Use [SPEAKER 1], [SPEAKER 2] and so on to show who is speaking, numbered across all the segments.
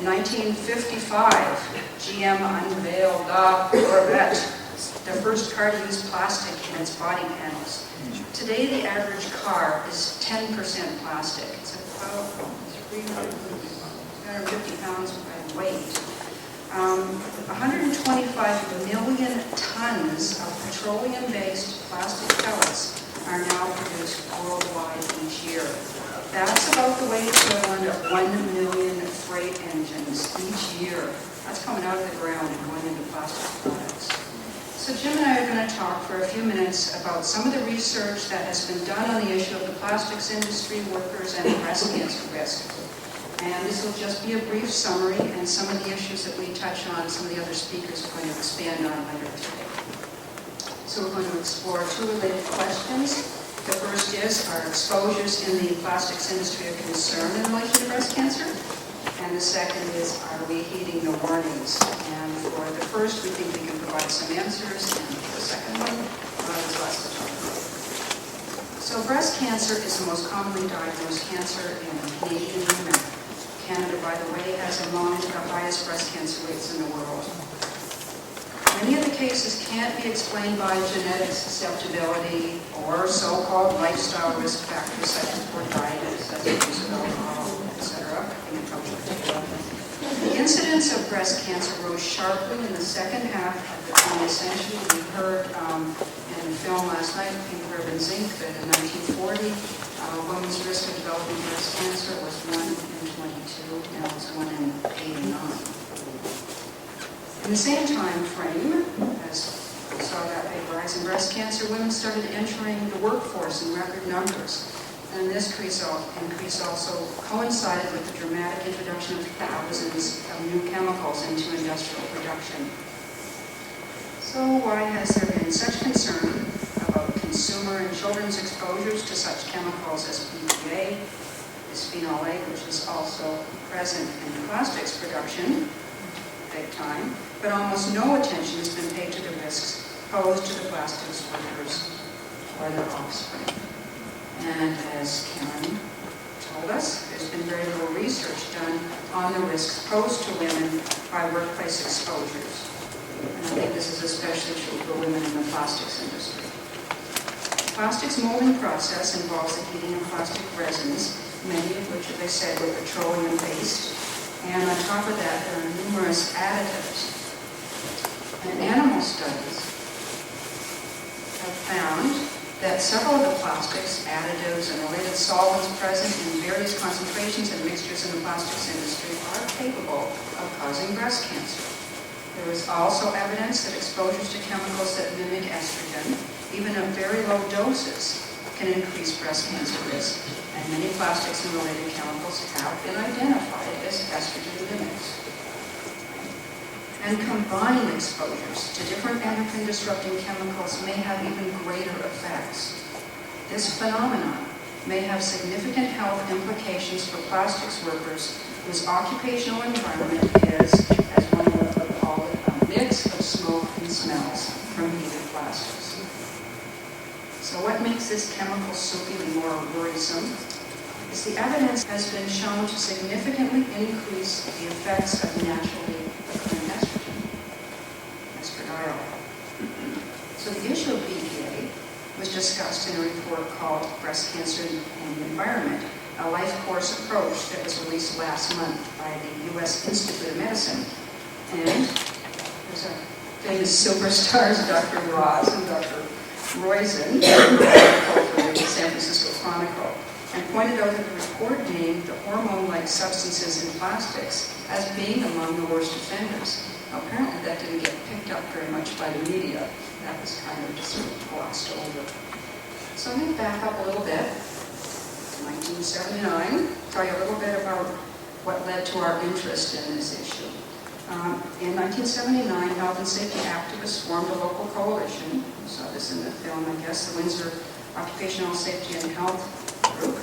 [SPEAKER 1] 1955, GM unveiled the Corvette, the first car to use plastic in its body panels. Today, the average car is 10% plastic. It's about 350 pounds by weight. 125 million tons of petroleum-based plastic pellets are now produced worldwide each year. That's about the weight equivalent of 1 million freight engines each year. That's coming out of the ground and going into plastic products. So Jim and I are going to talk for a few minutes about some of the research that has been done on the issue of the plastics industry, workers, and breast cancer risk. And this will just be a brief summary, and some of the issues that we touch on, some of the other speakers are going to expand on later today. So we're going to explore two related questions. The first is, are exposures in the plastics industry a concern in relation to breast cancer? And the second is, are we heeding the warnings? And for the first, we think we can provide some answers, and for the second one, there's lots to talk about. So breast cancer is the most commonly diagnosed cancer in Canadian women. Canada, by the way, has among the highest breast cancer rates in the world. Many of the cases can't be explained by genetic susceptibility or so-called lifestyle risk factors such as poor diet, excessive use of alcohol, etc. The incidence of breast cancer rose sharply in the second half of the 20th century. We heard in the film last night, Pink Ribbon Zinc, that in 1940, women's risk of developing breast cancer was 1 in 22, now it's 1 in 89. In the same time frame, as we saw that big rise in breast cancer, women started entering the workforce in record numbers. And this increase also coincided with the dramatic introduction of thousands of new chemicals into industrial production. So why has there been such concern about consumer and children's exposures to such chemicals as BPA, bisphenol A, which is also present in plastics production, big time, but almost no attention has been paid to the risks posed to the plastics workers or their offspring. And as Karen told us, there's been very little research done on the risks posed to women by workplace exposures. And I think this is especially true for women in the plastics industry. The plastics molding process involves the heating of plastic resins, many of which, as I said, were petroleum-based. And on top of that, there are numerous additives. And animal studies have found that several of the plastics, additives, and related solvents present in various concentrations and mixtures in the plastics industry are capable of causing breast cancer. There is also evidence that exposures to chemicals that mimic estrogen, even at very low doses, can increase breast cancer risk. And many plastics and related chemicals have been identified as estrogen mimics. And combined exposures to different endocrine-disrupting chemicals may have even greater effects. This phenomenon may have significant health implications for plastics workers whose occupational environment is, as one would call it, a mix of smoke and smells from heated plastics. So what makes this chemical soup even more worrisome is the evidence has been shown to significantly increase the effects of naturally occurring estrogen, estradiol. So the issue of BPA was discussed in a report called Breast Cancer and the Environment, a life course approach that was released last month by the U.S. Institute of Medicine. And there's a famous superstars, Dr. Ross and Dr. Roizen, for the San Francisco Chronicle, and pointed out that the report named the hormone-like substances in plastics as being among the worst offenders. Now, apparently that didn't get picked up very much by the media. That was kind of just sort of glossed over. So let me back up a little bit. 1979, tell you a little bit about what led to our interest in this issue. In 1979, health and safety activists formed a local coalition. You saw this in the film, I guess, the Windsor Occupational Safety and Health Group.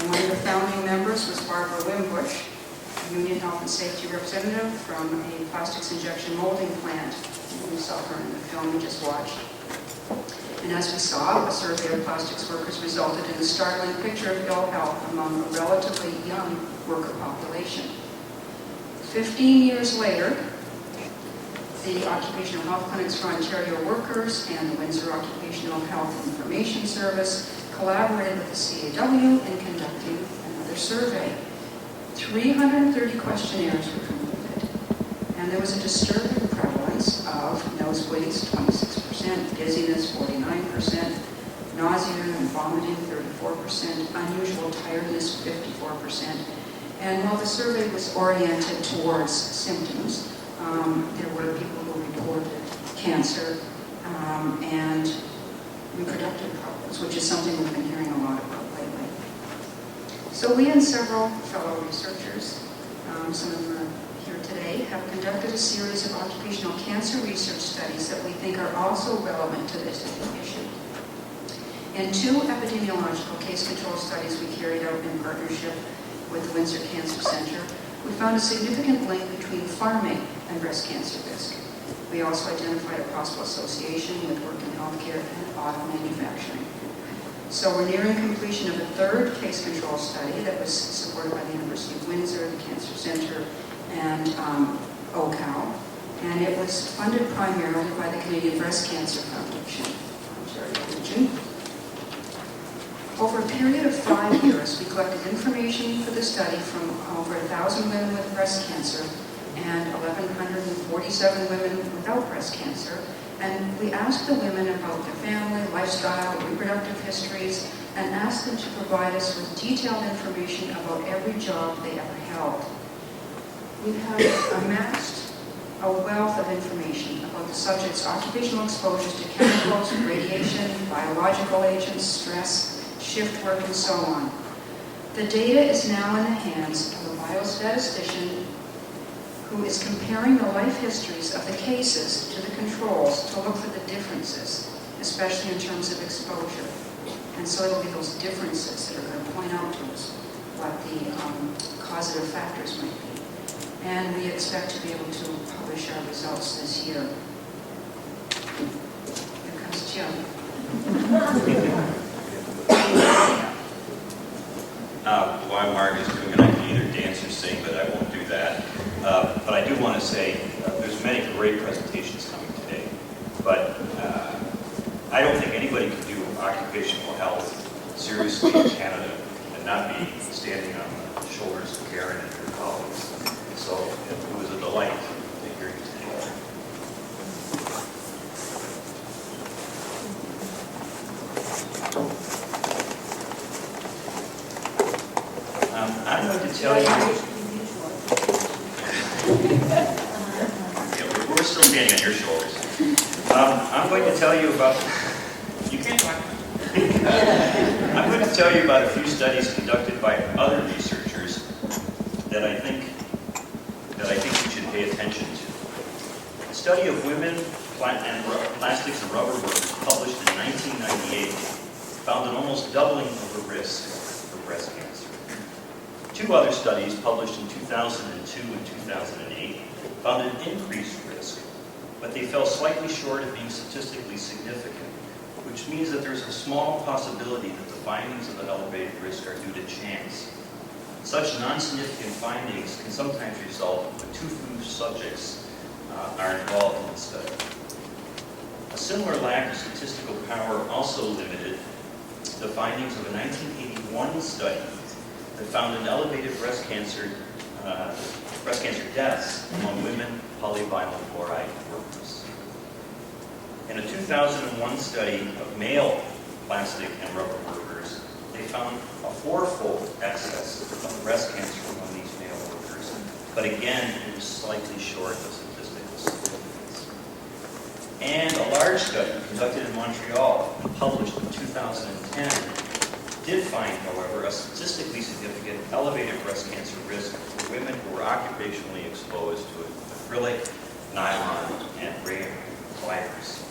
[SPEAKER 1] And one of the founding members was Barbara Wimbush, a union health and safety representative from a plastics injection molding plant. We saw her in the film we just watched. And as we saw, a survey of plastics workers resulted in a startling picture of ill health among a relatively young worker population. 15 years later, the Occupational Health Clinics for Ontario Workers and the Windsor Occupational Health Information Service collaborated with the CAW in conducting another survey. 330 questionnaires were completed, and there was a disturbing prevalence of nosebleeds, 26%, dizziness, 49%, nausea and vomiting, 34%, unusual tiredness, 54%. And while the survey was oriented towards symptoms, there were people who reported cancer and reproductive problems, which is something we've been hearing a lot about lately. So we and several fellow researchers, some of them are here today, have conducted a series of occupational cancer research studies that we think are also relevant to this issue. In 2 epidemiological case control studies we carried out in partnership with the Windsor Cancer Center, we found a significant link between farming and breast cancer risk. We also identified a possible association with work in healthcare and auto manufacturing. So we're nearing completion of a 3rd case control study that was supported by the University of Windsor, the Cancer Center, and OCAL, and it was funded primarily by the Canadian Breast Cancer Foundation, Ontario region. Over a period of 5 years, we collected information for the study from over 1,000 women with breast cancer and 1,147 women without breast cancer. And we asked the women about their family, lifestyle, reproductive histories, and asked them to provide us with detailed information about every job they ever held. We have amassed a wealth of information about the subject's occupational exposures to chemicals, radiation, biological agents, stress, shift work, and so on. The data is now in the hands of a biostatistician who is comparing the life histories of the cases to the controls to look for the differences, especially in terms of exposure. And so it'll be those differences that are going to point out to us what the causative factors might be. And we expect to be able to publish our results this year. Here comes Jim.
[SPEAKER 2] While Margaret's doing it, I can either dance or sing, but I won't do that. But I do want to say there's many great presentations coming today. But I don't think anybody can do occupational health seriously in Canada and not be standing on the shoulders of Karen and her colleagues. So it was a delight to hear you today. I'm going to tell you. Yeah, we're still standing on your shoulders. I'm going to tell you about. You can't talk. I'm going to tell you about a few studies conducted by other researchers that I think you should pay attention to. A study of women and plastics and rubber workers published in 1998 found an almost doubling of the risk for breast cancer. 2 other studies published in 2002 and 2008 found an increased risk, but they fell slightly short of being statistically significant, which means that there's a small possibility that the findings of an elevated risk are due to chance. Such non-significant findings can sometimes result when 2 subjects are involved in the study. A similar lack of statistical power also limited the findings of a 1981 study that found an elevated breast cancer deaths among women polyvinyl chloride workers. In a 2001 study of male plastic and rubber workers, they found a 4-fold excess of breast cancer among these male workers, but again, it was slightly short of statistical significance. And a large study conducted in Montreal and published in 2010 did find, however, a statistically significant elevated breast cancer risk for women who were occupationally exposed to acrylic, nylon, and rayon fibers.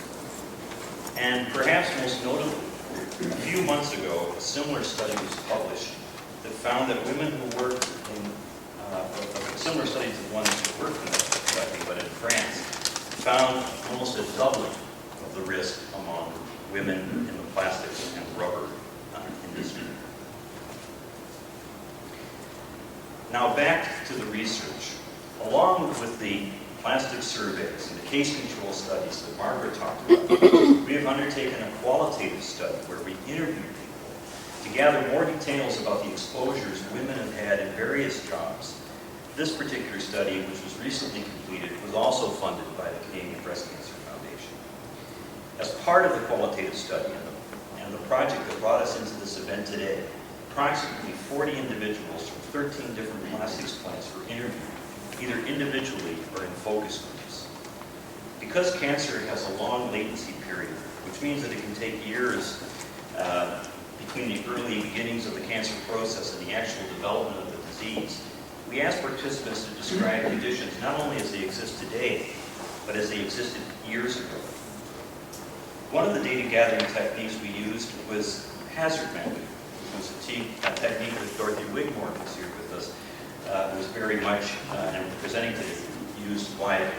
[SPEAKER 2] And perhaps most notably, a few months ago, a similar study was published that found that women who worked in, a similar study to the one that we worked in, but in France, found almost a doubling of the risk among women in the plastics and rubber industry. Now back to the research. A Along with the plastic surveys and the case control studies that Margaret talked about, we have undertaken a qualitative study where we interviewed people to gather more details about the exposures women have had in various jobs. This particular study, which was recently completed, was also funded by the Canadian Breast Cancer Foundation. As part of the qualitative study and the project that brought us into this event today, approximately 40 individuals from 13 different plastics plants were interviewed, either individually or in focus groups. Because cancer has a long latency period, which means that it can take years between the early beginnings of the cancer process and the actual development of the disease, we asked participants to describe conditions not only as they exist today, but as they existed years ago. One of the data gathering techniques we used was hazard mapping. It was a technique that Dorothy Wigmore was here with us, was very much, and presenting today, used widely.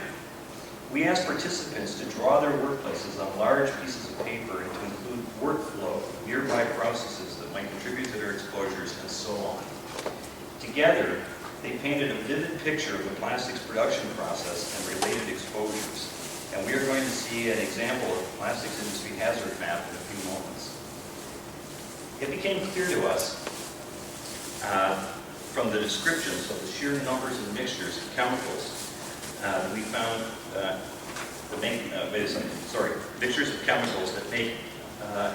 [SPEAKER 2] We asked participants to draw their workplaces on large pieces of paper and to include workflow, nearby processes that might contribute to their exposures, and so on. Together, they painted a vivid picture of the plastics production process and related exposures. And we are going to see an example of the plastics industry hazard map in a few moments. It became clear to us from the descriptions of the sheer numbers and mixtures of chemicals that we found mixtures of chemicals that make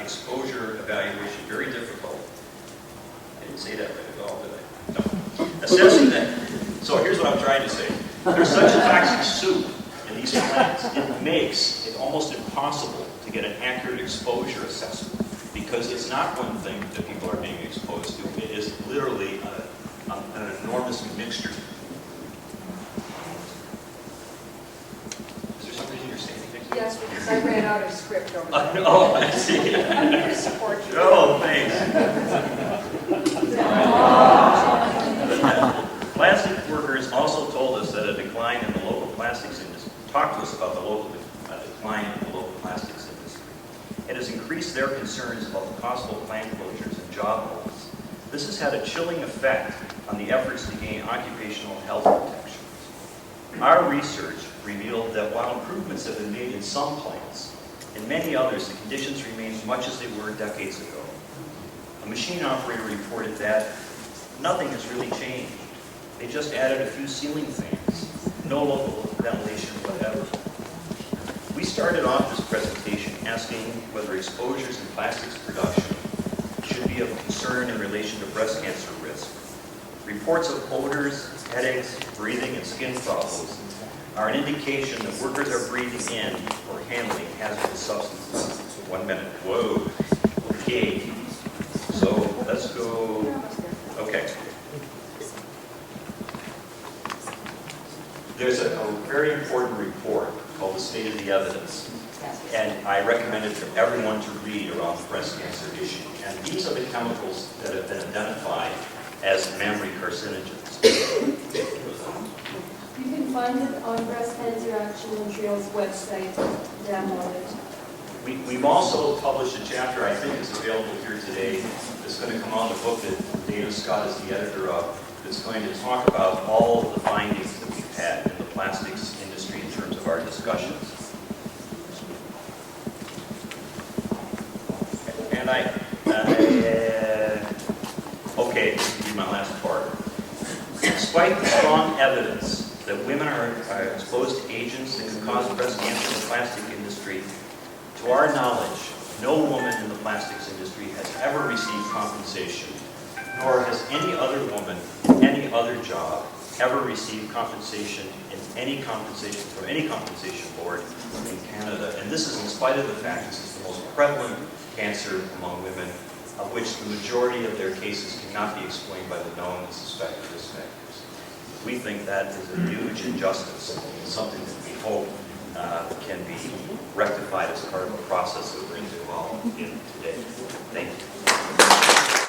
[SPEAKER 2] exposure evaluation very difficult. I didn't say that right at all, did I? No. Assessing that. So here's what I'm trying to say. There's such a toxic soup in these plants, it makes it almost impossible to get an accurate exposure assessment, because it's not one thing that people are being exposed to. It is literally an enormous mixture. Is there some reason you're saying anything?
[SPEAKER 1] Yes, because I ran out of script over there.
[SPEAKER 2] Oh, I see.
[SPEAKER 1] I'm here to support you.
[SPEAKER 2] Oh, thanks. Plastic workers also told us that a decline in the local plastics industry, talked to us about the decline in the local plastics industry. It has increased their concerns about the possible plant closures and job losses. This has had a chilling effect on the efforts to gain occupational health protections. Our research revealed that while improvements have been made in some plants, in many others the conditions remain much as they were decades ago. A machine operator reported that nothing has really changed. They just added a few ceiling fans, no local ventilation, whatever. We started off this presentation asking whether exposures in plastics production should be of concern in relation to breast cancer risk. Reports of odors, headaches, breathing, and skin problems are an indication that workers are breathing in or handling hazardous substances. 1 minute. Whoa. Okay. So let's go. Okay. There's a very important report called the State of the Evidence, and I recommend it to everyone to read around the breast cancer issue. And these are the chemicals that have been identified as mammary carcinogens.
[SPEAKER 3] You can find it on Breast Cancer Action Montreal's website, download it.
[SPEAKER 2] We've also published a chapter, I think it's available here today, that's going to come out in the book that Dana Scott is the editor of, that's going to talk about all of the findings that we've had in the plastics industry in terms of our discussions. And okay, this will be my last part. Despite the strong evidence that women are exposed to agents that can cause breast cancer in the plastic industry, to our knowledge, no woman in the plastics industry has ever received compensation, nor has any other woman in any other job ever received compensation from any compensation board in Canada. And this is in spite of the fact this is the most prevalent cancer among women, of which the majority of their cases cannot be explained by the known and suspected risk factors. We think that is a huge injustice, and something that we hope can be rectified as part of a process that we're involved in today. Thank you.